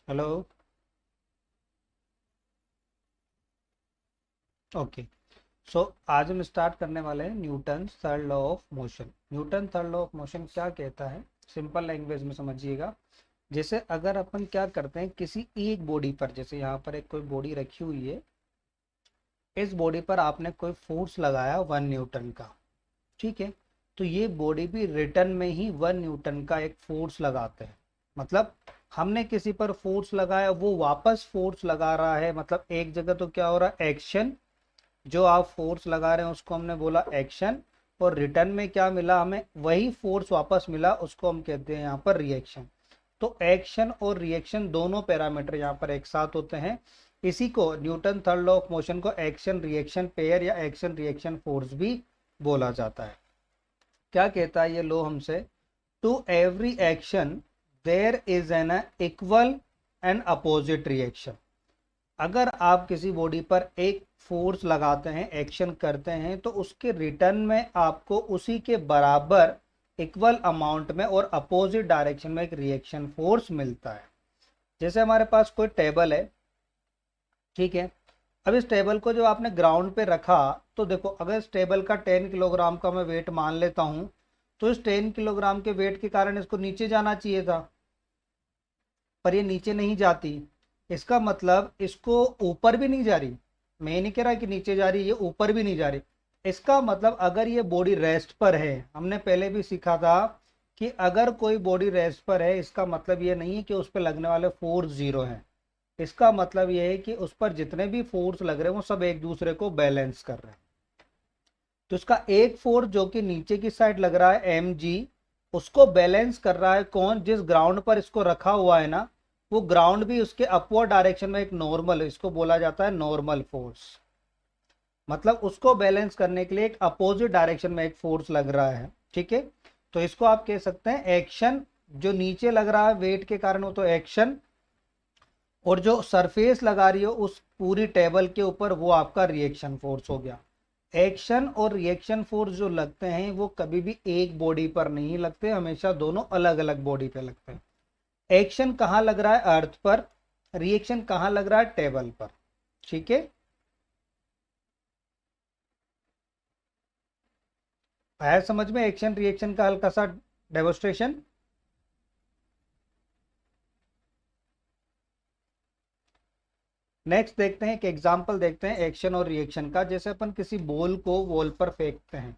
Hello. Okay. सो आज हम start करने वाले हैं Newton third law of motion. Newton third law of motion क्या कहता है, सिंपल लैंग्वेज में समझिएगा। जैसे अगर अपन क्या करते हैं किसी एक बॉडी पर, जैसे यहाँ पर एक कोई बॉडी रखी हुई है, इस बॉडी पर आपने कोई फोर्स लगाया 1 न्यूटन का, ठीक है। तो ये बॉडी भी रिटर्न में ही 1 न्यूटन का एक फोर्स लगाते हैं। मतलब हमने किसी पर फोर्स लगाया, वो वापस फोर्स लगा रहा है। मतलब एक जगह तो क्या हो रहा है, एक्शन। जो आप फोर्स लगा रहे हैं उसको हमने बोला एक्शन, और रिटर्न में क्या मिला हमें, वही फोर्स वापस मिला, उसको हम कहते हैं यहाँ पर रिएक्शन। तो एक्शन और रिएक्शन दोनों पैरामीटर यहाँ पर एक साथ होते हैं। इसी को Newton third law of motion को एक्शन रिएक्शन पेयर या एक्शन रिएक्शन फोर्स भी बोला जाता है। क्या कहता है ये लो हमसे, to every action there is an equal and opposite reaction. अगर आप किसी बॉडी पर एक फोर्स लगाते हैं, एक्शन करते हैं, तो उसके रिटर्न में आपको उसी के बराबर इक्वल अमाउंट में और अपोजिट डायरेक्शन में एक रिएक्शन फोर्स मिलता है। जैसे हमारे पास कोई टेबल है, ठीक है। अब इस टेबल को जो आपने ग्राउंड पे रखा, तो देखो अगर इस टेबल का 10 किलोग्राम का मैं वेट मान लेता हूं, तो इस 10 किलोग्राम के वेट के कारण इसको नीचे जाना चाहिए था, पर ये नीचे नहीं जाती। इसका मतलब इसको ऊपर भी नहीं जा रही। मैं ये नहीं कह रहा कि नीचे जा रही, ये ऊपर भी नहीं जा रही। इसका मतलब अगर ये बॉडी रेस्ट पर है, हमने पहले भी सीखा था कि अगर कोई बॉडी रेस्ट पर है, इसका मतलब ये नहीं है कि उस पर लगने वाले फोर्स जीरो हैं। इसका मतलब ये है कि उस पर जितने भी फोर्स लग रहे हैं वो सब एक दूसरे को बैलेंस कर रहे हैं। तो इसका एक फोर्स जो कि नीचे की साइड लग रहा है एम जी, उसको बैलेंस कर रहा है कौन, जिस ग्राउंड पर इसको रखा हुआ है ना, वो ग्राउंड भी उसके अपवर्ड डायरेक्शन में एक नॉर्मल, इसको बोला जाता है नॉर्मल फोर्स। मतलब उसको बैलेंस करने के लिए एक अपोजिट डायरेक्शन में एक फोर्स लग रहा है, ठीक है। तो इसको आप कह सकते हैं एक्शन। जो नीचे लग रहा है वेट के कारण वो तो एक्शन, और जो सरफेस लगा रही हो उस पूरी टेबल के ऊपर, वो आपका रिएक्शन फोर्स हो गया। एक्शन और रिएक्शन फोर्स जो लगते हैं वो कभी भी एक बॉडी पर नहीं लगते, हमेशा दोनों अलग अलग बॉडी पे लगते हैं। एक्शन कहाँ लग रहा है, अर्थ पर। रिएक्शन कहाँ लग रहा है, टेबल पर। ठीक है, आया समझ में एक्शन रिएक्शन का हल्का सा डेमोस्ट्रेशन। नेक्स्ट देखते हैं, एक एग्जांपल देखते हैं एक्शन और रिएक्शन का। जैसे अपन किसी बॉल को वॉल पर फेंकते हैं,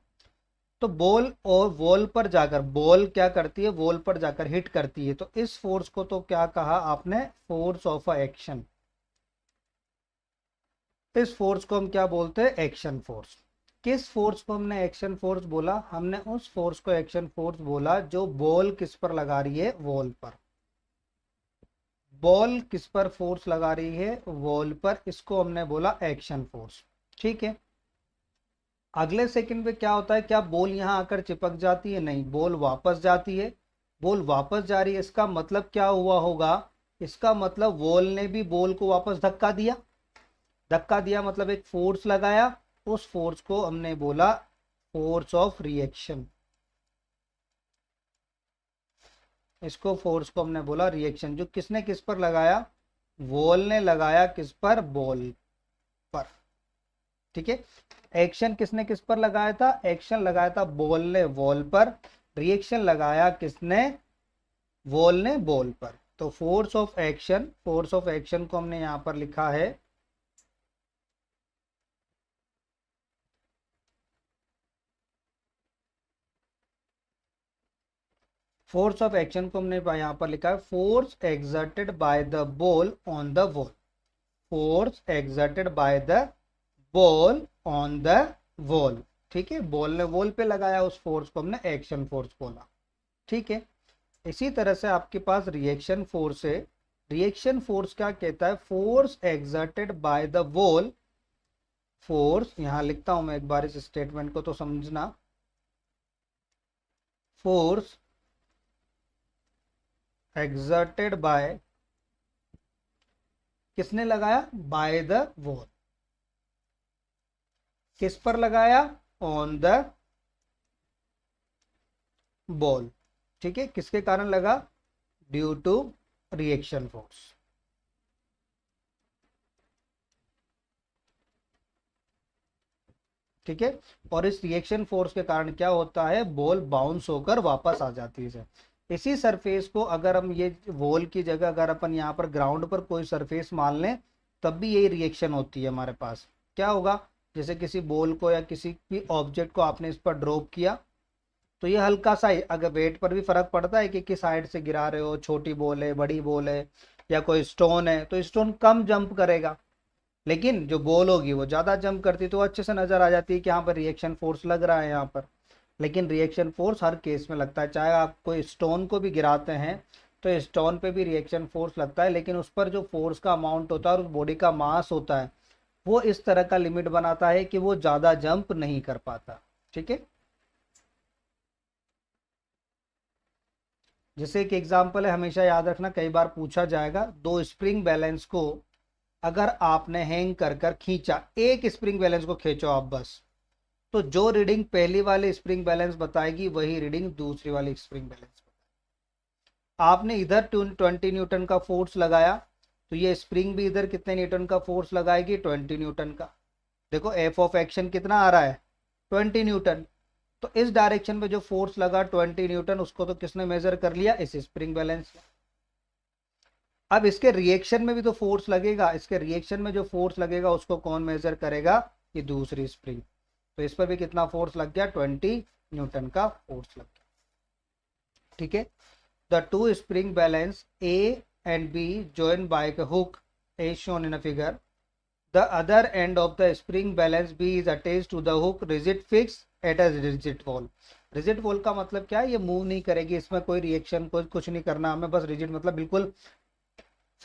तो बॉल और वॉल पर जाकर, बॉल क्या करती है, वॉल पर जाकर हिट करती है। तो इस फोर्स को तो क्या कहा आपने, फोर्स ऑफ अ एक्शन। इस फोर्स को हम क्या बोलते हैं, एक्शन फोर्स। किस फोर्स को हमने एक्शन फोर्स बोला, हमने उस फोर्स को एक्शन फोर्स बोला जो बॉल किस पर लगा रही है, वॉल पर। बॉल किस पर फोर्स लगा रही है, वॉल पर, इसको हमने बोला एक्शन फोर्स। ठीक है। अगले सेकंड पे क्या होता है, क्या बॉल यहां आकर चिपक जाती है, नहीं, बॉल वापस जाती है। बॉल वापस जा रही है, इसका मतलब क्या हुआ होगा, इसका मतलब वॉल ने भी बॉल को वापस धक्का दिया। धक्का दिया मतलब एक फोर्स लगाया, उस फोर्स को हमने बोला फोर्स ऑफ रिएक्शन। इसको फोर्स को हमने बोला रिएक्शन। जो किसने किस पर लगाया, वॉल ने लगाया किस पर, बॉल पर। ठीक है। एक्शन किसने किस पर लगाया था, एक्शन लगाया था बॉल ने वॉल पर। रिएक्शन लगाया किसने, वॉल ने बॉल पर। तो force of action, force of action को हमने यहां पर लिखा है, फोर्स ऑफ एक्शन को हमने यहां पर लिखा है force exerted by the ball on the wall. Force exerted by the ball on the wall. ठीक है, बॉल ने वॉल पे लगाया, उस फोर्स को हमने एक्शन फोर्स बोला। ठीक है। इसी तरह से आपके पास रिएक्शन फोर्स है। रिएक्शन फोर्स क्या कहता है, force exerted by the wall. Force यहां लिखता हूं मैं एक बार, इस स्टेटमेंट को तो समझना। फोर्स एक्सर्टेड बाय, किसने लगाया, बाय द वॉल। किस पर लगाया, ऑन द बॉल। ठीक है, किसके कारण लगा, ड्यू टू रिएक्शन फोर्स। ठीक है। और इस रिएक्शन फोर्स के कारण क्या होता है, बॉल बाउंस होकर वापस आ जाती है। इसी सरफेस को अगर हम ये वॉल की जगह अगर अपन यहाँ पर ग्राउंड पर कोई सरफेस मान लें, तब भी यही रिएक्शन होती है हमारे पास। क्या होगा, जैसे किसी बॉल को या किसी भी ऑब्जेक्ट को आपने इस पर ड्रॉप किया, तो ये हल्का सा, अगर वेट पर भी फर्क पड़ता है कि किस साइड से गिरा रहे हो, छोटी बॉल है, बड़ी बॉल है, या कोई स्टोन है, तो स्टोन कम जंप करेगा, लेकिन जो बॉल होगी वो ज्यादा जंप करती, तो अच्छे से नजर आ जाती है कि यहाँ पर रिएक्शन फोर्स लग रहा है यहाँ पर। लेकिन रिएक्शन फोर्स हर केस में लगता है, चाहे आप कोई स्टोन को भी गिराते हैं तो स्टोन पे भी रिएक्शन फोर्स लगता है, लेकिन उस पर जो फोर्स का अमाउंट होता है और उस बॉडी का मास होता है, वो इस तरह का लिमिट बनाता है कि वो ज्यादा जंप नहीं कर पाता। ठीक है, जैसे एक एग्जांपल है, हमेशा याद रखना, कई बार पूछा जाएगा, दो स्प्रिंग बैलेंस को अगर आपने हैंग कर कर खींचा, एक स्प्रिंग बैलेंस को खींचो आप बस, तो जो रीडिंग पहली वाली स्प्रिंग बैलेंस बताएगी वही रीडिंग दूसरी वाली स्प्रिंग बैलेंस। आपने इधर 20 न्यूटन का फोर्स लगाया, तो ये स्प्रिंग भी इधर कितने न्यूटन का फोर्स लगाएगी, 20 न्यूटन का। देखो एफ ऑफ एक्शन कितना आ रहा है, 20 न्यूटन। तो इस डायरेक्शन में जो फोर्स लगा 20 न्यूटन, उसको तो किसने मेजर कर लिया, इस स्प्रिंग बैलेंस ने। अब इसके रिएक्शन में भी तो फोर्स लगेगा, इसके रिएक्शन में जो फोर्स लगेगा उसको कौन मेजर करेगा, ये दूसरी स्प्रिंग। तो इस पर भी कितना फोर्स लग गया, 20 न्यूटन का फोर्स लग गया। ठीक है, the two spring balance A and B joined by a hook as shown in a figure. The other end of the spring balance B is attached to the hook, rigid fixed at a rigid wall. Rigid wall का मतलब क्या है, ये move नहीं करेगी, इसमें कोई reaction कोई कुछ नहीं करना हमें, बस रिजिड मतलब बिल्कुल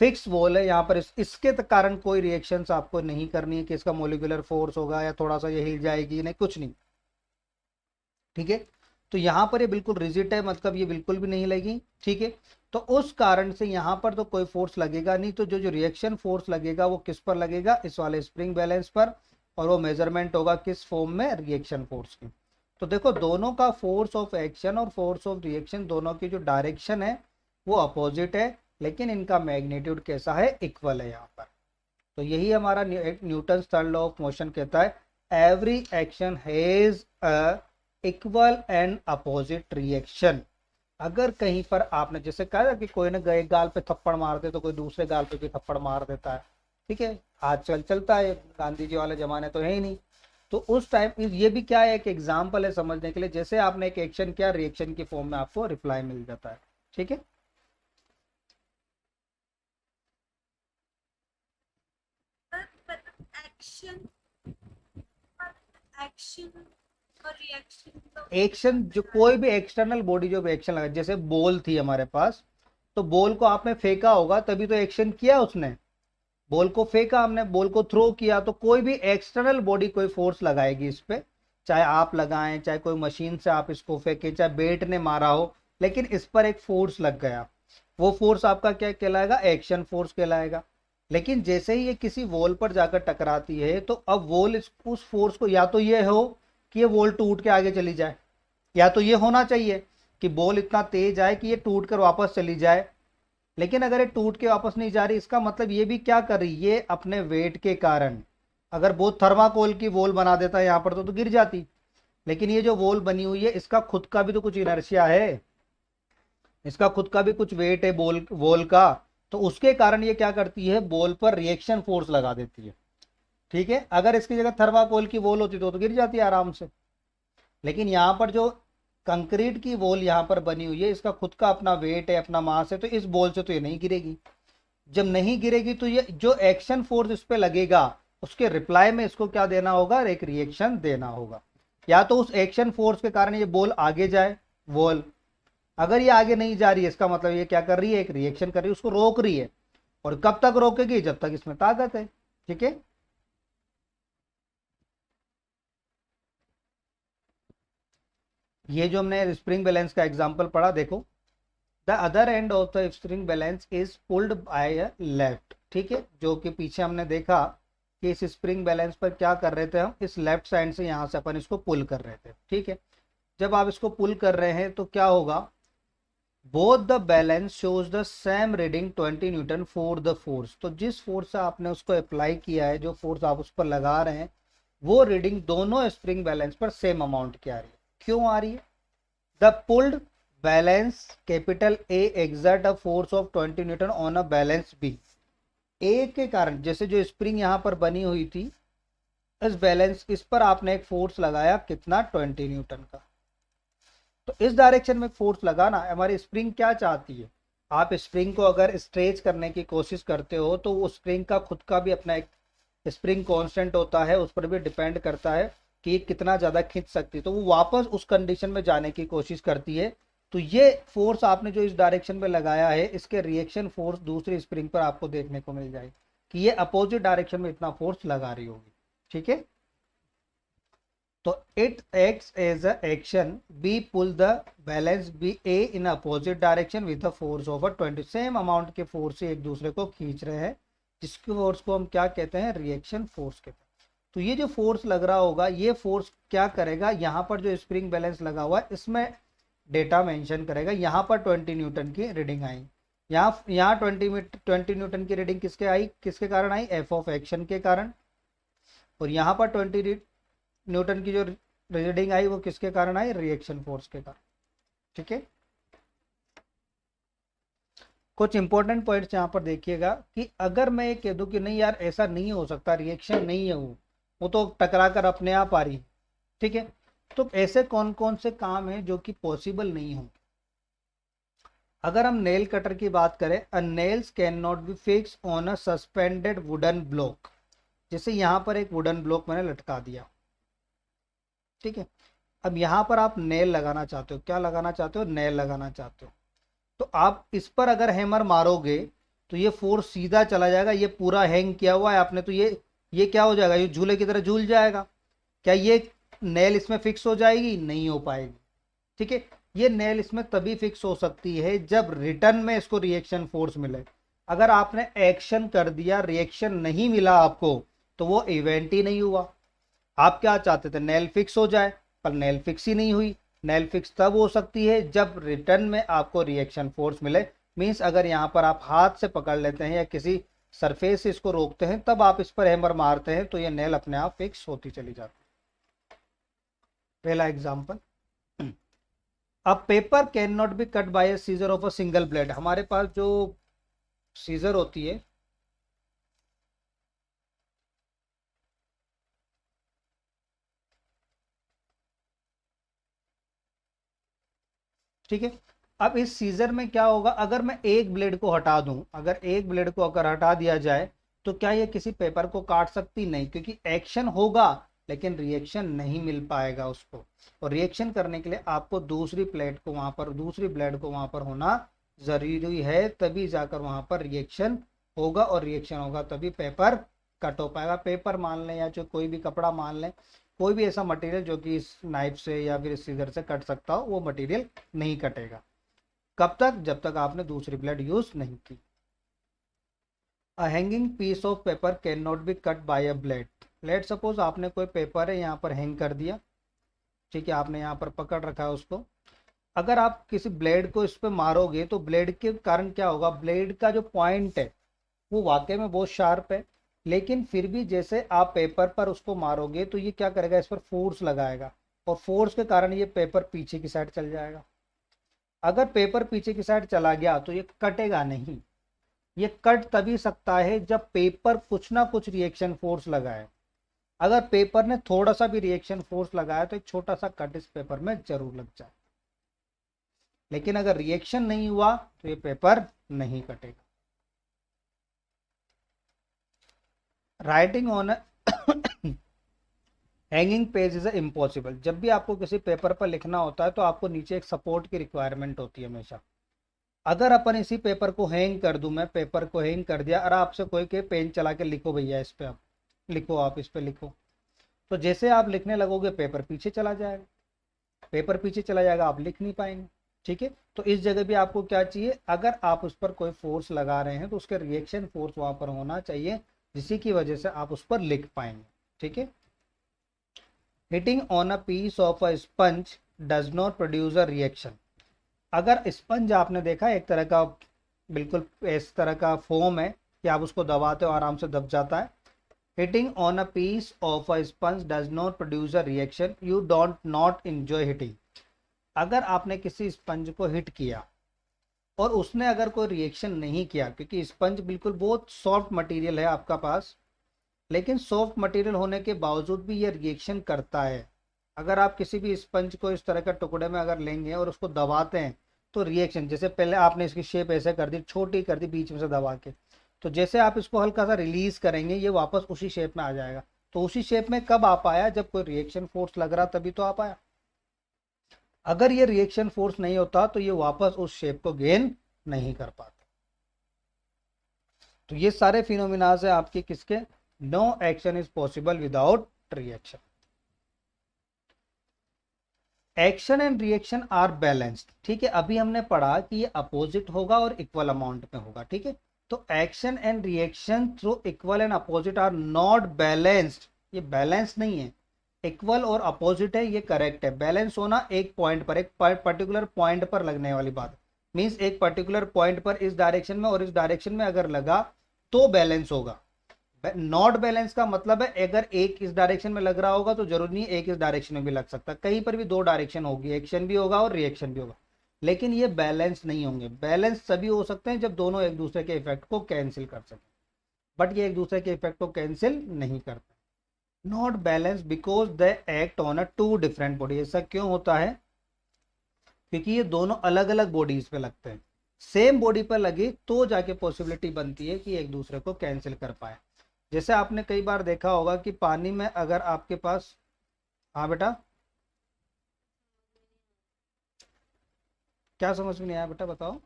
फिक्स वॉल है यहाँ पर। इसके कारण कोई रिएक्शन आपको नहीं करनी है कि इसका मोलिकुलर फोर्स होगा या थोड़ा सा ये हिल जाएगी, नहीं, कुछ नहीं। ठीक है, तो यहाँ पर ये बिल्कुल रिजिड है, मतलब ये बिल्कुल भी नहीं लगी। ठीक है, तो उस कारण से यहाँ पर तो कोई फोर्स लगेगा नहीं, तो जो जो रिएक्शन फोर्स लगेगा वो किस पर लगेगा, इस वाले स्प्रिंग बैलेंस पर, और वो मेजरमेंट होगा किस फॉर्म में, रिएक्शन फोर्स की। तो देखो दोनों का फोर्स ऑफ एक्शन और फोर्स ऑफ रिएक्शन दोनों की जो डायरेक्शन है वो अपोजिट है, लेकिन इनका मैग्नीट्यूड कैसा है, इक्वल है यहाँ पर। तो यही हमारा Newton third law of motion कहता है, every action has a equal and opposite reaction. अगर कहीं पर आपने जैसे कहा कि कोई ना एक गाल पे थप्पड़ मार दे तो कोई दूसरे गाल पे भी थप्पड़ मार देता है, ठीक है, आजकल चलता है, गांधी जी वाले जमाने तो है ही नहीं। तो उस टाइम ये भी क्या है, एक एग्जाम्पल है समझने के लिए, जैसे आपने एक एक्शन किया, रिएक्शन की फॉर्म में आपको रिप्लाई मिल जाता है। ठीक है, एक्शन एक्शन और रिएक्शन तो एक्शन जो कोई भी एक्सटर्नल बॉडी जो भी एक्शन लगा, जैसे बॉल थी हमारे पास, तो बॉल को आपने फेंका होगा तभी तो एक्शन किया उसने, बॉल को फेंका हमने, बॉल को थ्रो किया, तो कोई भी एक्सटर्नल बॉडी कोई फोर्स लगाएगी इस पे, चाहे आप लगाएं, चाहे कोई मशीन से आप इसको फेंके, चाहे बेट ने मारा हो, लेकिन इस पर एक फोर्स लग गया, वो फोर्स आपका क्या कहलाएगा, एक्शन फोर्स कहलाएगा। लेकिन जैसे ही ये किसी वॉल पर जाकर टकराती है, तो अब वॉल उस फोर्स को, या तो ये हो कि ये वॉल टूट के आगे चली जाए, या तो ये होना चाहिए कि बॉल इतना तेज आए कि ये टूट कर वापस चली जाए। लेकिन अगर ये टूट के वापस नहीं जा रही, इसका मतलब ये भी क्या कर रही, ये अपने वेट के कारण, अगर बहुत थर्माकोल की वॉल बना देता है यहाँ पर तो गिर जाती, लेकिन ये जो वॉल बनी हुई है इसका खुद का भी तो कुछ इनर्शिया है, इसका खुद का भी कुछ वेट है बॉल वॉल का, तो उसके कारण ये क्या करती है, बॉल पर रिएक्शन फोर्स लगा देती है। ठीक है, अगर इसकी जगह थर्माकोल की वॉल होती तो गिर जाती है आराम से। लेकिन यहाँ पर जो कंक्रीट की वॉल यहाँ पर बनी हुई है, इसका खुद का अपना वेट है, अपना मास है, तो इस बॉल से तो ये नहीं गिरेगी। जब नहीं गिरेगी तो ये जो एक्शन फोर्स इस पे लगेगा, उसके रिप्लाई में इसको क्या देना होगा, एक रिएक्शन देना होगा। या तो उस एक्शन फोर्स के कारण ये बॉल आगे जाए, वॉल अगर ये आगे नहीं जा रही है, इसका मतलब ये क्या कर रही है, एक रिएक्शन कर रही है, उसको रोक रही है। और कब तक रोकेगी, जब तक इसमें ताकत है। ठीक है, ये जो हमने स्प्रिंग बैलेंस का एग्जांपल पढ़ा, देखो, the other end of the spring balance is pulled bye a left. ठीक है, जो कि पीछे हमने देखा कि इस स्प्रिंग बैलेंस पर क्या कर रहे थे, हम इस लेफ्ट साइड से यहाँ से अपन इसको पुल कर रहे थे। ठीक है, जब आप इसको पुल कर रहे हैं तो क्या होगा, both the balance shows the same reading 20 Newton for the force. तो जिस फोर्स से आपने उसको अप्लाई किया है, जो फोर्स आप उस पर लगा रहे हैं, वो रीडिंग दोनों स्प्रिंग बैलेंस पर सेम अमाउंट की आ रही है। क्यों आ रही है? The pulled balance capital A exert a force of 20 newton on a balance B. A के कारण, जैसे जो स्प्रिंग यहां पर बनी हुई थी, इस बैलेंस, इस पर आपने एक फोर्स लगाया, कितना? 20 न्यूटन का। तो इस डायरेक्शन में फोर्स लगाना, हमारी स्प्रिंग क्या चाहती है? आप स्प्रिंग को अगर स्ट्रेच करने की कोशिश करते हो तो वो स्प्रिंग का खुद का भी अपना एक स्प्रिंग कांस्टेंट होता है, उस पर भी डिपेंड करता है कि ये कितना ज़्यादा खींच सकती है, तो वो वापस उस कंडीशन में जाने की कोशिश करती है। तो ये फोर्स आपने जो इस डायरेक्शन में लगाया है, इसके रिएक्शन फोर्स दूसरी स्प्रिंग पर आपको देखने को मिल जाएगी कि ये अपोजिट डायरेक्शन में इतना फोर्स लगा रही होगी। ठीक है, तो it acts as a action B pull the balance B A in opposite direction with the force over 20। Same amount के फोर्स से एक दूसरे को खींच रहे हैं, जिसके फोर्स को हम क्या कहते हैं? रिएक्शन फोर्स कहते हैं। तो ये जो फोर्स लग रहा होगा, ये फोर्स क्या करेगा? यहाँ पर जो स्प्रिंग बैलेंस लगा हुआ है, इसमें डेटा मेंशन करेगा। यहाँ पर 20 न्यूटन की रीडिंग आई, यहाँ 20 न्यूटन की रीडिंग किसके आई, किसके कारण आई? एफ ऑफ एक्शन के कारण। और यहाँ पर 20 न्यूटन की जो रीडिंग आई, वो किसके कारण आई? रिएक्शन फोर्स के कारण। ठीक है, कुछ इंपॉर्टेंट पॉइंट्स यहाँ पर देखिएगा कि अगर मैं ये कह दूं कि नहीं यार ऐसा नहीं हो सकता, रिएक्शन नहीं है, वो तो टकरा कर अपने आप आ रही है, ठीक है, तो ऐसे कौन कौन से काम है जो कि पॉसिबल नहीं हो? अगर हम नेल कटर की बात करें, a nails can not be fix on a suspended wooden block. जैसे यहाँ पर एक वुडन ब्लॉक मैंने लटका दिया, ठीक है, अब यहाँ पर आप नेल लगाना चाहते हो, क्या लगाना चाहते हो? नेल लगाना चाहते हो। तो आप इस पर अगर हैमर मारोगे तो ये फोर्स सीधा चला जाएगा, ये पूरा हैंग किया हुआ है आपने, तो ये क्या हो जाएगा? ये झूले की तरह झूल जाएगा। क्या ये नेल इसमें फिक्स हो जाएगी? नहीं हो पाएगी। ठीक है, ये नेल इसमें तभी फिक्स हो सकती है जब रिटर्न में इसको रिएक्शन फोर्स मिले। अगर आपने एक्शन कर दिया, रिएक्शन नहीं मिला आपको, तो वो इवेंट ही नहीं हुआ। आप क्या चाहते थे? नेल फिक्स हो जाए, पर नेल फिक्स ही नहीं हुई। नेल फिक्स तब हो सकती है जब रिटर्न में आपको रिएक्शन फोर्स मिले। मींस अगर यहाँ पर आप हाथ से पकड़ लेते हैं या किसी सरफेस से इसको रोकते हैं, तब आप इस पर हैमर मारते हैं, तो ये नेल अपने आप फिक्स होती चली जाती है। पहला एग्जांपल, अब paper can not be cut by a seizure of a single blade. हमारे पास जो सीजर होती है, ठीक है, अब इस सीजर में क्या होगा? अगर मैं एक ब्लेड को हटा दूं, अगर एक ब्लेड को अगर हटा दिया जाए, तो क्या ये किसी पेपर को काट सकती? नहीं, क्योंकि एक्शन होगा लेकिन रिएक्शन नहीं मिल पाएगा उसको। और रिएक्शन करने के लिए आपको दूसरी प्लेट को वहां पर, दूसरी ब्लेड को वहां पर होना जरूरी है, तभी जाकर वहां पर रिएक्शन होगा, और रिएक्शन होगा तभी पेपर कट हो पाएगा। पेपर मान लें या जो कोई भी कपड़ा मान लें, कोई भी ऐसा मटेरियल जो कि इस नाइफ से या फिर इस सीजर से कट सकता हो, वो मटेरियल नहीं कटेगा। कब तक? जब तक आपने दूसरी ब्लेड यूज नहीं की। A hanging piece of paper can not be cut by a blade. Let suppose आपने कोई पेपर है यहाँ पर हैंग कर दिया, ठीक है, आपने यहाँ पर पकड़ रखा है उसको। अगर आप किसी ब्लेड को इस पर मारोगे तो ब्लेड के कारण क्या होगा? ब्लेड का जो पॉइंट है वो वाकई में बहुत शार्प है, लेकिन फिर भी जैसे आप पेपर पर उसको मारोगे तो ये क्या करेगा? इस पर फोर्स लगाएगा, और फोर्स के कारण ये पेपर पीछे की साइड चल जाएगा। अगर पेपर पीछे की साइड चला गया तो ये कटेगा नहीं। ये कट तभी सकता है जब पेपर कुछ ना कुछ रिएक्शन फोर्स लगाए। अगर पेपर ने थोड़ा सा भी रिएक्शन फोर्स लगाया तो एक छोटा सा कट इस पेपर में जरूर लग जाए, लेकिन अगर रिएक्शन नहीं हुआ तो ये पेपर नहीं कटेगा। Writing on hanging page is impossible. जब भी आपको किसी पेपर पर लिखना होता है तो आपको नीचे एक सपोर्ट की रिक्वायरमेंट होती है हमेशा। अगर अपन इसी पेपर को हैंग कर दूं, मैं पेपर को हैंग कर दिया और आपसे कोई के पेन चला के लिखो भैया इस पे, आप लिखो, आप इस पे लिखो, तो जैसे आप लिखने लगोगे पेपर पीछे चला जाएगा, पेपर पीछे चला जाएगा, आप लिख नहीं पाएंगे। ठीक है, तो इस जगह भी आपको क्या चाहिए? अगर आप उस पर कोई फोर्स लगा रहे हैं तो उसके रिएक्शन फोर्स वहां पर होना चाहिए, जिसी की वजह से आप उस पर लिख पाएंगे। ठीक है, hitting on a piece of a sponge does not produce a reaction. अगर स्पंज आपने देखा एक तरह का, बिल्कुल इस तरह का फोम है कि आप उसको दबाते हो आराम से दब जाता है। Hitting on a piece of a sponge does not produce a reaction, you don't not enjoy hitting. अगर आपने किसी स्पंज को हिट किया और उसने अगर कोई रिएक्शन नहीं किया, क्योंकि स्पंज बिल्कुल बहुत सॉफ्ट मटेरियल है आपका पास, लेकिन सॉफ्ट मटेरियल होने के बावजूद भी ये रिएक्शन करता है। अगर आप किसी भी स्पंज को इस तरह का टुकड़े में अगर लेंगे और उसको दबाते हैं तो रिएक्शन, जैसे पहले आपने इसकी शेप ऐसे कर दी, छोटी कर दी बीच में से दबा के, तो जैसे आप इसको हल्का सा रिलीज करेंगे ये वापस उसी शेप में आ जाएगा। तो उसी शेप में कब आ पाया? जब कोई रिएक्शन फोर्स लग रहा तभी तो आ पाया। अगर ये रिएक्शन फोर्स नहीं होता तो ये वापस उस शेप को गेन नहीं कर पाता। तो ये सारे फिनोमिनाज है आपके किसके? No action is possible without reaction. Action and reaction are balanced, ठीक है। अभी हमने पढ़ा कि ये अपोजिट होगा और इक्वल अमाउंट में होगा, ठीक है। तो action and reaction through equal and opposite are not balanced, ये बैलेंस नहीं है। इक्वल और अपोजिट है, ये करेक्ट है। बैलेंस होना एक पॉइंट पर, एक पर्टिकुलर पॉइंट पर लगने वाली बात, मीन्स एक पर्टिकुलर पॉइंट पर इस डायरेक्शन में और इस डायरेक्शन में अगर लगा तो बैलेंस होगा। नॉट बैलेंस का मतलब है अगर एक इस डायरेक्शन में लग रहा होगा तो जरूरी नहीं एक इस डायरेक्शन में भी लग सकता, कहीं पर भी दो डायरेक्शन होगी, एक्शन भी होगा और रिएक्शन भी होगा, लेकिन ये बैलेंस नहीं होंगे। बैलेंस तभी हो सकते हैं जब दोनों एक दूसरे के इफेक्ट को कैंसिल कर सकें, बट ये एक दूसरे के इफेक्ट को कैंसिल नहीं करते। Not balance because they act on a two different body. ऐसा क्यों होता है? क्योंकि ये दोनों अलग अलग बॉडीज पे लगते हैं। सेम बॉडी पर लगे तो जाके पॉसिबिलिटी बनती है कि एक दूसरे को कैंसिल कर पाए। जैसे आपने कई बार देखा होगा कि पानी में अगर आपके पास, हाँ बेटा क्या समझ में नहीं आया बेटा बताओ?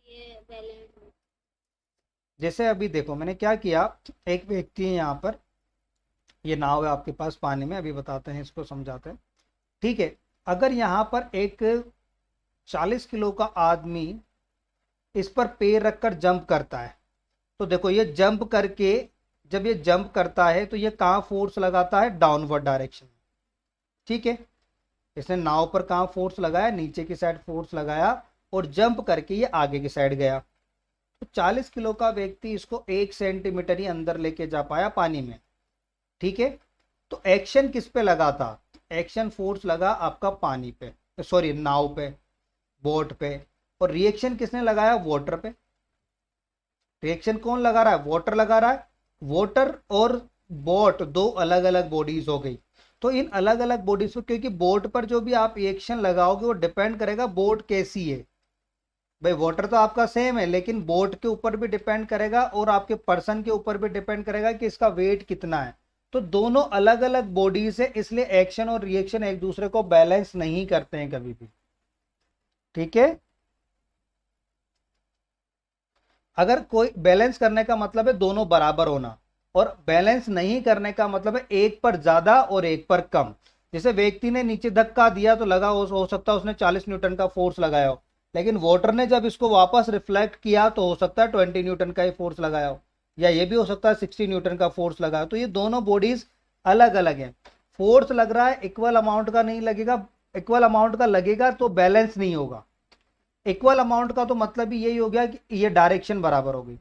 ये बैलेंस। जैसे अभी देखो मैंने क्या किया, एक व्यक्ति है यहाँ पर, ये नाव है आपके पास पानी में, अभी बताते हैं इसको समझाते हैं, ठीक है। अगर यहाँ पर एक 40 किलो का आदमी इस पर पैर रखकर जंप करता है, तो देखो ये जंप करके, जब ये जंप करता है तो ये कहाँ फोर्स लगाता है? डाउनवर्ड डायरेक्शन, ठीक है। इसने नाव पर कहाँ फोर्स लगाया? नीचे की साइड फोर्स लगाया और जंप करके ये आगे की साइड गया। तो 40 किलो का व्यक्ति इसको 1 सेंटीमीटर ही अंदर लेके जा पाया पानी में, ठीक है। तो एक्शन किस पे लगा था? एक्शन फोर्स लगा आपका पानी पे, सॉरी नाव पे, बोट पे। और रिएक्शन किसने लगाया? वाटर पे। रिएक्शन कौन लगा रहा है? वाटर लगा रहा है। वाटर और बोट दो अलग अलग बॉडीज हो गई। तो इन अलग अलग बॉडीज को, क्योंकि बोट पर जो भी आप रिएक्शन लगाओगे वो डिपेंड करेगा बोट कैसी है। भाई वाटर तो आपका सेम है, लेकिन बोट के ऊपर भी डिपेंड करेगा और आपके पर्सन के ऊपर भी डिपेंड करेगा कि इसका वेट कितना है। तो दोनों अलग अलग बॉडीज है, इसलिए एक्शन और रिएक्शन एक दूसरे को बैलेंस नहीं करते हैं कभी भी, ठीक है। अगर कोई बैलेंस करने का मतलब है दोनों बराबर होना, और बैलेंस नहीं करने का मतलब है एक पर ज्यादा और एक पर कम। जैसे व्यक्ति ने नीचे धक्का दिया तो लगा हो सकता है उसने 40 न्यूटन का फोर्स लगाया हो, लेकिन वाटर ने जब इसको वापस रिफ्लेक्ट किया तो हो सकता है 20 न्यूटन का ही फोर्स लगाया हो, या ये भी हो सकता है 60 न्यूटन का फोर्स लगाया हो। तो ये दोनों बॉडीज अलग अलग हैं। फोर्स लग रहा है, इक्वल अमाउंट का नहीं लगेगा, इक्वल अमाउंट का लगेगा तो बैलेंस नहीं होगा। इक्वल अमाउंट का तो मतलब ही यही हो गया कि ये डायरेक्शन बराबर हो गई।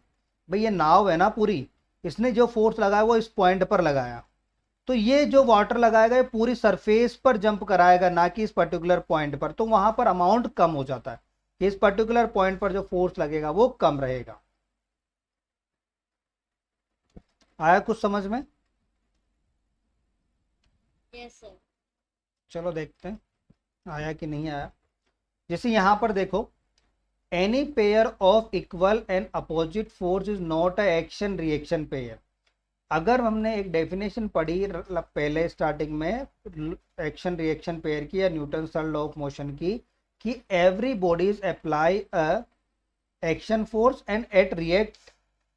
भाई ये नाव है ना पूरी, इसने जो फोर्स लगाया वो इस पॉइंट पर लगाया, तो ये जो वाटर लगाएगा ये पूरी सरफेस पर जंप कराएगा, ना कि इस पर्टिकुलर पॉइंट पर। तो वहां पर अमाउंट कम हो जाता है, इस पर्टिकुलर पॉइंट पर जो फोर्स लगेगा वो कम रहेगा। आया कुछ समझ में? Yes sir. चलो देखते हैं आया कि नहीं आया। जैसे यहां पर देखो, any pair of equal and opposite force is not a action reaction pair. अगर हमने एक डेफिनेशन पढ़ी पहले स्टार्टिंग में एक्शन रिएक्शन पेयर की या Newton third law of motion की, कि every bodies apply a action force and at react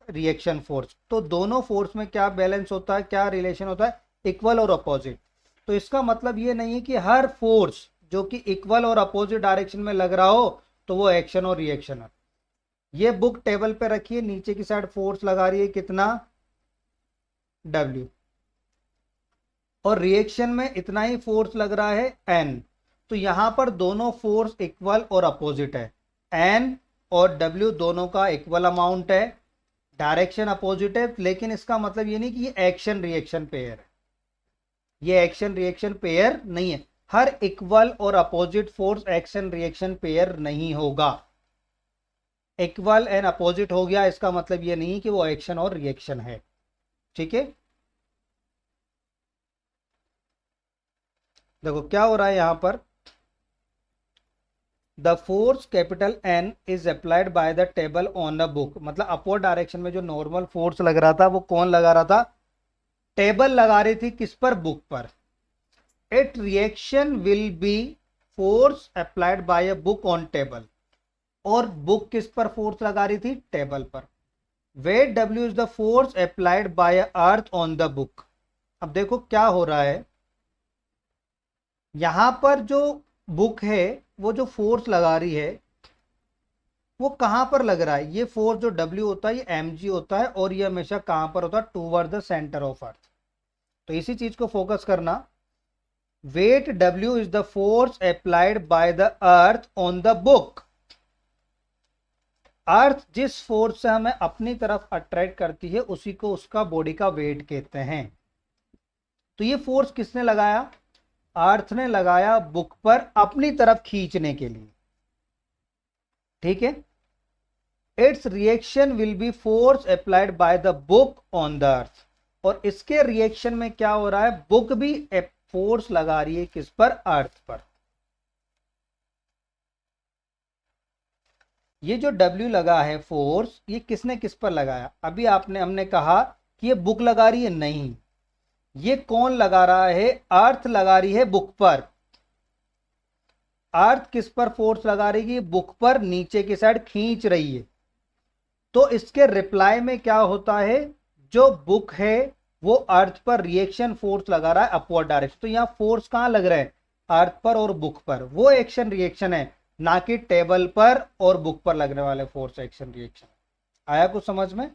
reaction force. तो दोनों फोर्स में क्या बैलेंस होता है, क्या रिलेशन होता है? इक्वल और अपोजिट। तो इसका मतलब ये नहीं है कि हर फोर्स जो कि इक्वल और अपोजिट डायरेक्शन में लग रहा हो तो वो एक्शन और रिएक्शन है। ये बुक टेबल पे रखिए, नीचे की साइड फोर्स लगा रही है कितना? W, और रिएक्शन में इतना ही फोर्स लग रहा है N। तो यहां पर दोनों फोर्स इक्वल और अपोजिट है, N और W दोनों का इक्वल अमाउंट है, डायरेक्शन अपोजिट है, लेकिन इसका मतलब ये नहीं कि ये एक्शन रिएक्शन पेयर है, ये एक्शन रिएक्शन पेयर नहीं है। हर इक्वल और opposite force action reaction pair नहीं होगा। इक्वल एंड अपोजिट हो गया इसका मतलब ये नहीं कि वो एक्शन और रिएक्शन है। ठीक है, देखो क्या हो रहा है यहां पर, the force capital N is applied by the table on the book. मतलब अपवर्ड डायरेक्शन में जो नॉर्मल फोर्स लग रहा था वो कौन लगा रहा था, टेबल लगा रही थी, किस पर, बुक पर। It reaction will be force applied by a book on table, और बुक किस पर फोर्स लगा रही थी, टेबल पर। Weight W is the force applied by earth on the book. अब देखो क्या हो रहा है, यहां पर जो बुक है वो जो फोर्स लगा रही है वो कहां पर लग रहा है, ये फोर्स जो डब्ल्यू होता है ये एम जी होता है, और ये हमेशा कहां पर होता है, toward the centre of earth. तो इसी चीज को फोकस करना। Weight W is the force applied by the earth on the book. Earth जिस फोर्स से हमें अपनी तरफ अट्रैक्ट करती है उसी को उसका बॉडी का वेट कहते हैं। तो ये फोर्स किसने लगाया, अर्थ ने लगाया बुक पर अपनी तरफ खींचने के लिए। ठीक है, it's reaction will be force applied by the book on the earth, और इसके रिएक्शन में क्या हो रहा है, बुक भी फोर्स लगा रही है किस पर, अर्थ पर। ये जो W लगा है फोर्स, ये किसने किस पर लगाया, अभी हमने कहा कि ये बुक लगा रही है, नहीं, ये कौन लगा रहा है, अर्थ लगा रही है बुक पर। अर्थ किस पर फोर्स लगा रही है, बुक पर नीचे की साइड खींच रही है। तो इसके रिप्लाई में क्या होता है, जो बुक है वो अर्थ पर रिएक्शन फोर्स लगा रहा है अपवर्ड डायरेक्शन। तो यहां फोर्स कहां लग रहा है, अर्थ पर और बुक पर, वो एक्शन रिएक्शन है, ना कि टेबल पर और बुक पर लगने वाले फोर्स एक्शन रिएक्शन। आया कुछ समझ में।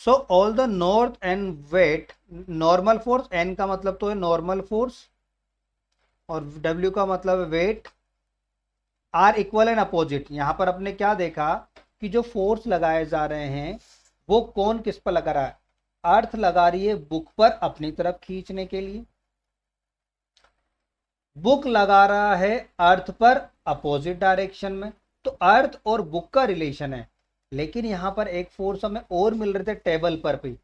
So all the north and weight normal force, N का मतलब तो है नॉर्मल फोर्स और डब्ल्यू का मतलब है weight, are equal and opposite. यहां पर अपने क्या देखा कि जो फोर्स लगाए जा रहे हैं वो कौन किस पर लगा रहा है, अर्थ लगा रही है बुक पर अपनी तरफ खींचने के लिए, बुक लगा रहा है अर्थ पर अपोजिट डायरेक्शन में। तो अर्थ और बुक का रिलेशन है, लेकिन यहां पर एक फोर्स हमें और मिल रहे थे टेबल पर भी।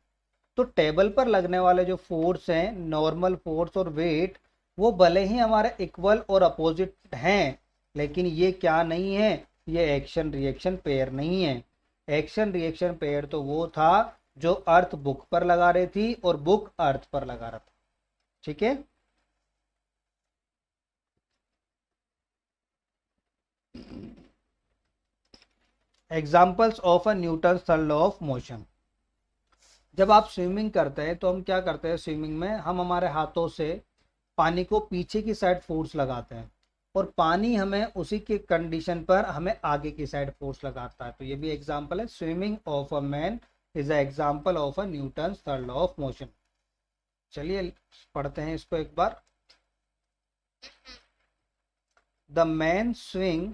तो टेबल पर लगने वाले जो फोर्स हैं, नॉर्मल फोर्स और वेट, वो भले ही हमारे इक्वल और अपोजिट हैं, लेकिन ये क्या नहीं है, ये एक्शन रिएक्शन पेयर नहीं है। एक्शन रिएक्शन पेयर तो वो था जो अर्थ बुक पर लगा रही थी और बुक अर्थ पर लगा रहा था। ठीक है, examples of a Newton third law of motion. जब आप स्विमिंग करते हैं तो हम क्या करते हैं, स्विमिंग में हम हमारे हाथों से पानी को पीछे की साइड फोर्स लगाते हैं, और पानी हमें उसी के कंडीशन पर हमें आगे की साइड फोर्स लगाता है। तो ये भी एग्जांपल है, swimming of a man is a example of a Newton third law of motion. चलिए पढ़ते हैं इसको एक बार। The man swing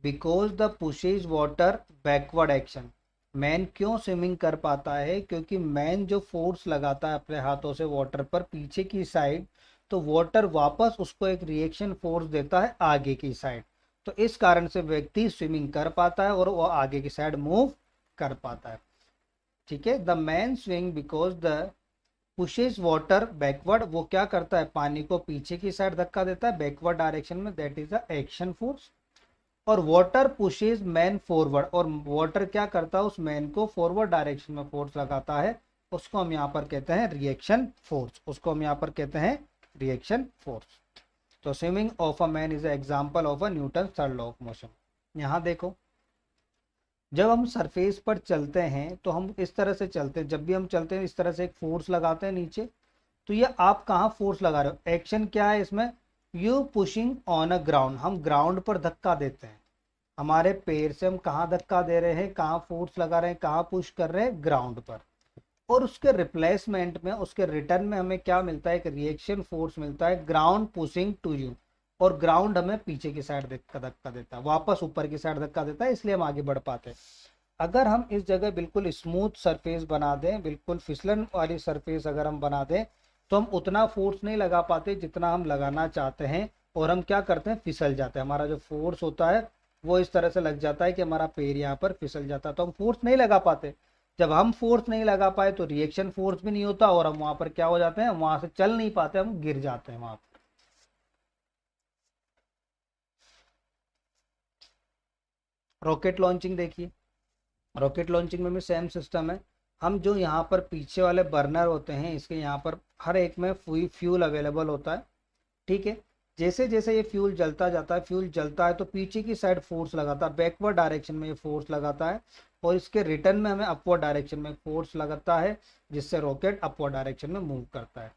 because the pushes water backward action. Man क्यों स्विमिंग कर पाता है, क्योंकि मैन जो फोर्स लगाता है अपने हाथों से वाटर पर पीछे की साइड, तो वाटर वापस उसको एक रिएक्शन फोर्स देता है आगे की साइड। तो इस कारण से व्यक्ति स्विमिंग कर पाता है और वो आगे की साइड मूव कर पाता है। ठीक है, the man swing because the pushes water backward, वो क्या करता है, पानी को पीछे की साइड धक्का देता है बैकवर्ड डायरेक्शन में, that is the action force. और वाटर पुशेज मैन फॉरवर्ड, और वाटर क्या करता है, उस मैन को फॉरवर्ड डायरेक्शन में फोर्स लगाता है, उसको हम यहाँ पर कहते हैं रिएक्शन फोर्स, उसको हम यहाँ पर कहते हैं रिएक्शन फोर्स। तो swimming of a man is example of a Newton third law of motion. यहाँ देखो, जब हम सरफेस पर चलते हैं तो हम इस तरह से चलते हैं, जब भी हम चलते हैं इस तरह से एक फोर्स लगाते हैं नीचे। तो ये आप कहाँ फोर्स लगा रहे हो, एक्शन क्या है इसमें, you pushing on a ground, हम ग्राउंड पर धक्का देते हैं, हमारे पैर से हम कहाँ धक्का दे रहे हैं, कहाँ फोर्स लगा रहे हैं, कहाँ पुश कर रहे हैं, ग्राउंड पर। और उसके रिप्लेसमेंट में, उसके रिटर्न में हमें क्या मिलता है, एक रिएक्शन फोर्स मिलता है, ग्राउंड पुशिंग टू यू। और ग्राउंड हमें पीछे की साइड धक्का देता है, वापस ऊपर की साइड धक्का देता है, इसलिए हम आगे बढ़ पाते हैं। अगर हम इस जगह बिल्कुल स्मूथ सरफेस बना दें, बिल्कुल फिसलन वाली सरफेस अगर हम बना दें, तो हम उतना फोर्स नहीं लगा पाते जितना हम लगाना चाहते हैं, और हम क्या करते हैं, फिसल जाते हैं। हमारा जो फोर्स होता है वो इस तरह से लग जाता है कि हमारा पैर यहाँ पर फिसल जाता है, तो हम फोर्स नहीं लगा पाते। जब हम फोर्स नहीं लगा पाए तो रिएक्शन फोर्स भी नहीं होता, और हम वहां पर क्या हो जाते हैं, वहां से चल नहीं पाते, हम गिर जाते हैं वहां पर। रॉकेट लॉन्चिंग देखिए, रॉकेट लॉन्चिंग में भी सेम सिस्टम है। हम जो यहाँ पर पीछे वाले बर्नर होते हैं, इसके यहाँ पर हर एक में फ्यूल अवेलेबल होता है, ठीक है। जैसे जैसे ये फ्यूल जलता जाता है, फ्यूल जलता है तो पीछे की साइड फोर्स लगाता है, बैकवर्ड डायरेक्शन में ये फोर्स लगाता है, और इसके रिटर्न में हमें अपवर्ड डायरेक्शन में फोर्स लगाता है, जिससे रॉकेट अपवर्ड डायरेक्शन में मूव करता है।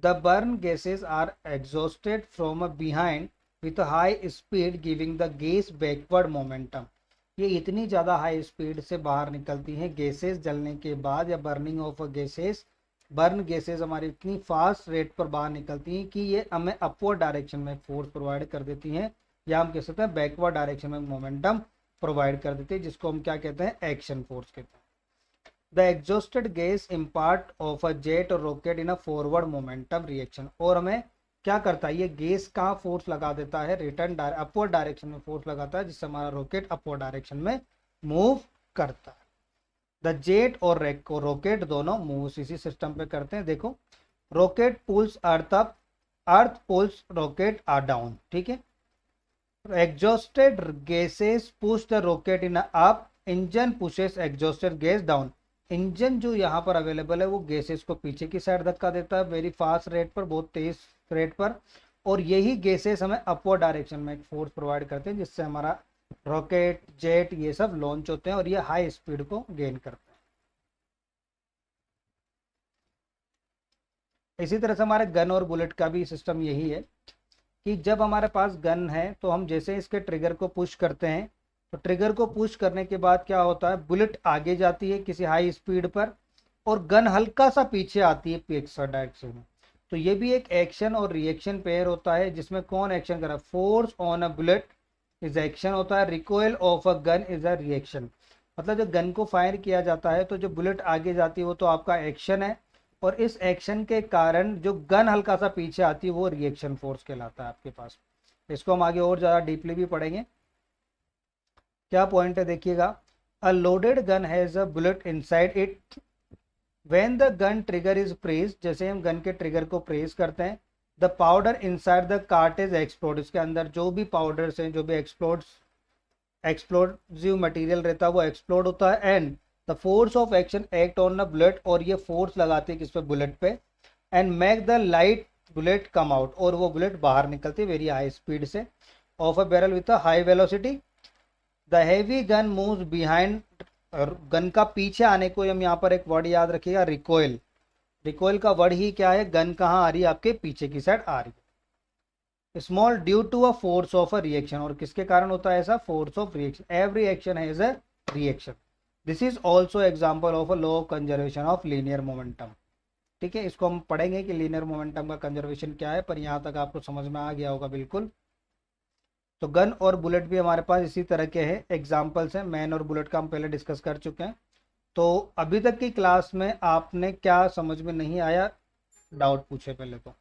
The burn gases are exhausted from behind with high speed giving the gas backward momentum. ये इतनी ज़्यादा हाई स्पीड से बाहर निकलती हैं गैसेस जलने के बाद, या burning of gases, burn gases हमारी इतनी फास्ट रेट पर बाहर निकलती हैं कि ये हमें अपवर्ड डायरेक्शन में फोर्स प्रोवाइड कर देती हैं, या हम कह सकते हैं बैकवर्ड डायरेक्शन में मोमेंटम प्रोवाइड कर देती है, जिसको हम क्या कहते हैं, एक्शन फोर्स कहते हैं। The exhausted gas impart of a jet और rocket in a forward momentum reaction. और हमें क्या करता है, ये गैस कहाँ फोर्स लगा देता है, रिटर्न अपवर्ड डायरेक्शन में फोर्स लगाता है, जिससे हमारा रॉकेट अपवर्ड डायरेक्शन में मूव करता है। द जेट और रॉकेट दोनों मूव इसी सिस्टम पे करते हैं। देखो, rocket pulls earth up, earth pulls rocket are down, ठीक है। Exhausted gases push the rocket in up, engine pushes exhausted gas down. Engine जो यहाँ पर अवेलेबल है वो गैसेस को पीछे की साइड धक्का देता है, वेरी फास्ट रेट पर, बहुत तेज रेट पर, और यही गैसेस हमें अपवर्ड डायरेक्शन में एक फोर्स प्रोवाइड करते हैं, जिससे हमारा रॉकेट, जेट, ये सब लॉन्च होते हैं और ये हाई स्पीड को गेन करते हैं। इसी तरह से हमारे गन और बुलेट का भी सिस्टम यही है कि जब हमारे पास गन है तो हम जैसे इसके ट्रिगर को पुश करते हैं, तो ट्रिगर को पुश करने के बाद क्या होता है, बुलेट आगे जाती है किसी हाई स्पीड पर, और गन हल्का सा पीछे आती है पिक्सर डायरेक्शन में। तो ये भी एक एक्शन और रिएक्शन पेयर होता है, जिसमें कौन एक्शन कर रहा है, force on a bullet is action होता है, recoil of a gun is a reaction. मतलब जब गन को फायर किया जाता है तो जो बुलेट आगे जाती है वो तो आपका एक्शन है, और इस एक्शन के कारण जो गन हल्का सा पीछे आती है वो रिएक्शन फोर्स कहलाता है आपके पास। इसको हम आगे और ज़्यादा डीपली भी पढ़ेंगे। क्या पॉइंट है देखिएगा, a loaded gun has a bullet inside it when the gun trigger is press. जैसे हम गन के ट्रिगर को प्रेस करते हैं, the powder inside the cartridge explode. इसके अंदर जो भी पाउडर्स हैं, जो भी एक्सप्लोजिव मटेरियल रहता है वो एक्सप्लोड होता है, and the force of action act on the bullet, और ये फोर्स लगाती है किस पे, बुलेट पे, and make the light bullet come out, और वो बुलेट बाहर निकलती है वेरी हाई स्पीड से, of a barrel with a high velocity. The heavy gun moves behind, gun का पीछे आने को हम यहाँ पर एक वर्ड याद रखिएगा, रिकॉइल। रिकॉइल का वर्ड ही क्या है, गन कहाँ आ रही है, आपके पीछे की साइड आ रही है। Small due to a force of a reaction, और किसके कारण होता है ऐसा, force of reaction. Every action has a reaction. This is also example of a law of conservation of linear momentum. ठीक है, इसको हम पढ़ेंगे कि लीनियर मोमेंटम का कंजर्वेशन क्या है, पर यहाँ तक आपको समझ में आ गया होगा बिल्कुल। तो गन और बुलेट भी हमारे पास इसी तरह के हैं, एग्जाम्पल्स हैं। मैन और बुलेट का हम पहले डिस्कस कर चुके हैं। तो अभी तक की क्लास में आपने क्या समझ में नहीं आया, डाउट पूछे पहले तो।